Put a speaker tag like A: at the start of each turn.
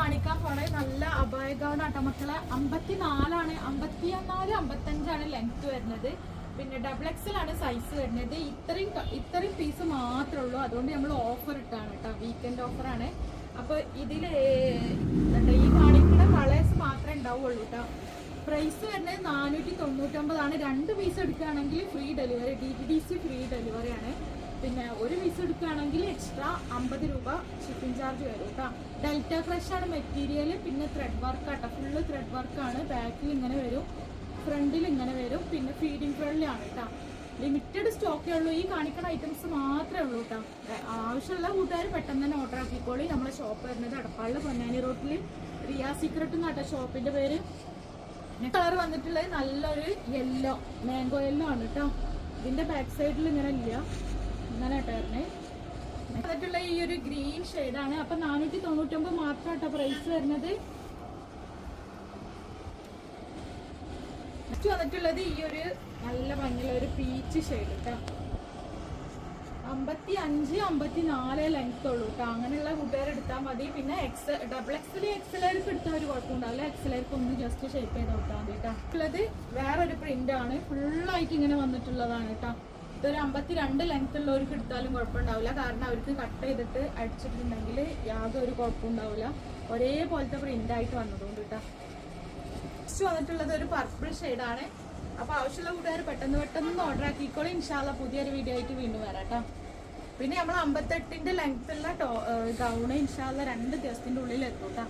A: കാണിക്കാൻ പോണേ നല്ല അബായ ഗൗൺ ആട്ടോ മക്കളെ. 54 54 55 ലെങ്ത് വരുന്നത്. പിന്നെ ഡബിൾ എക്സൽ ആണ് സൈസ് വരുന്നത്. ഇത്രയും പീസ് മാത്രമേ ഉള്ളൂ. അതുകൊണ്ട് നമ്മൾ ഓഫർ ഇട്ടാണ് കേട്ടോ, വീക്കെൻഡ് ഓഫറാണ്. അപ്പൊ ഇതില് ഈ കാണിക്കുന്ന കളേഴ്സ് മാത്രമേ ഉണ്ടാവുള്ളൂ കേട്ടോ. പ്രൈസ് വരുന്നത് 499. 2 പീസ് എടുക്കുകയാണെങ്കിൽ free delivery, DTDC free delivery ആണ്. പിന്നെ ഒരു പീസ് എടുക്കുകയാണെങ്കിൽ എക്സ്ട്രാ 50 രൂപ ഷിപ്പിംഗ് ചാർജ് വരും കേട്ടോ. ഡെൽറ്റ ക്രഷ് ആണ് മെറ്റീരിയൽ. പിന്നെ ത്രെഡ് വർക്ക് ആട്ടോ, ഫുള്ള് ത്രെഡ് വർക്കാണ്. ബാക്കിൽ ഇങ്ങനെ വരും, ഫ്രണ്ടിൽ ഇങ്ങനെ വരും. പിന്നെ ഫീഡിങ് ഫ്രണ്ടിലാണ് കേട്ടോ. ലിമിറ്റഡ് സ്റ്റോക്കേ ഉള്ളൂ. ഈ കാണിക്കുന്ന ഐറ്റംസ് മാത്രമേ ഉള്ളൂ കേട്ടോ. ആവശ്യമുള്ള കൂട്ടുകാർ പെട്ടെന്ന് തന്നെ ഓർഡർ ആക്കിക്കോളി. നമ്മളെ ഷോപ്പ് വരുന്നത് അടപ്പാളിൽ പൊന്നാനി റോട്ടിൽ റിയ സീക്രട്ട് എന്നാട്ടോ ഷോപ്പിന്റെ പേര്. കളർ വന്നിട്ടുള്ളത് നല്ലൊരു യെല്ലോ, മാംഗോ യെല്ലോ ആണ് കേട്ടോ. ഇതിന്റെ ബാക്ക് സൈഡിൽ ഇങ്ങനെ ഇല്ല, ഇങ്ങനെ കേട്ടോ വന്നിട്ടുള്ള ഈ ഒരു ഗ്രീൻ ഷെയ്ഡാണ്. അപ്പൊ 499 മാത്രം കേട്ടോ പ്രൈസ് വരുന്നത്. നെക്സ്റ്റ് വന്നിട്ടുള്ളത് ഈ ഒരു നല്ല ഭംഗിയുള്ള ഒരു പീച്ച് ഷെയ്ഡ് കേട്ടോ. 55 54 ലെങ്ത് ഉള്ളൂ കേട്ടോ. അങ്ങനെയുള്ള കൂട്ടുകാർ എടുത്താൽ മതി. പിന്നെ ഡബിൾ എക്സലേക്ക് എടുത്താൽ ഒരു കുഴപ്പമുണ്ടാവില്ല. എക്സലേക്ക് ഒന്ന് ജസ്റ്റ് ഷേപ്പ് ചെയ്ത് കൊടുത്താൽ മതി കേട്ടോ. ഉള്ളത് വേറൊരു പ്രിന്റ് ആണ്, ഫുള്ളായിട്ട് ഇങ്ങനെ വന്നിട്ടുള്ളതാണ് കേട്ടോ. ഇതൊരു 52 ലെങ്ത് ഉള്ളവർക്ക് എടുത്താലും കുഴപ്പമുണ്ടാവില്ല. കാരണം അവർക്ക് കട്ട് ചെയ്തിട്ട് അടിച്ചിട്ടുണ്ടെങ്കിൽ യാതൊരു കുഴപ്പമുണ്ടാവില്ല. ഒരേപോലത്തെ പ്രിന്റ് ആയിട്ട് വന്നതുകൊണ്ട് കേട്ടോ. നെക്സ്റ്റ് വന്നിട്ടുള്ളത് ഒരു പർപ്പിൾ ഷെയ്ഡാണ്. അപ്പൊ ആവശ്യമുള്ള കൂട്ടുകാർ പെട്ടെന്ന് ഓർഡർ ആക്കിക്കോളി. ഇൻഷാല്ല പുതിയൊരു വീഡിയോ ആയിട്ട് വീണ്ടും വരാം കേട്ടോ. പിന്നെ നമ്മൾ 58 ലെങ്ത് ഉള്ള ഗൗണ് ഇൻഷാല്ല 2 ദിവസത്തിന്റെ ഉള്ളിൽ എത്തും കേട്ടോ.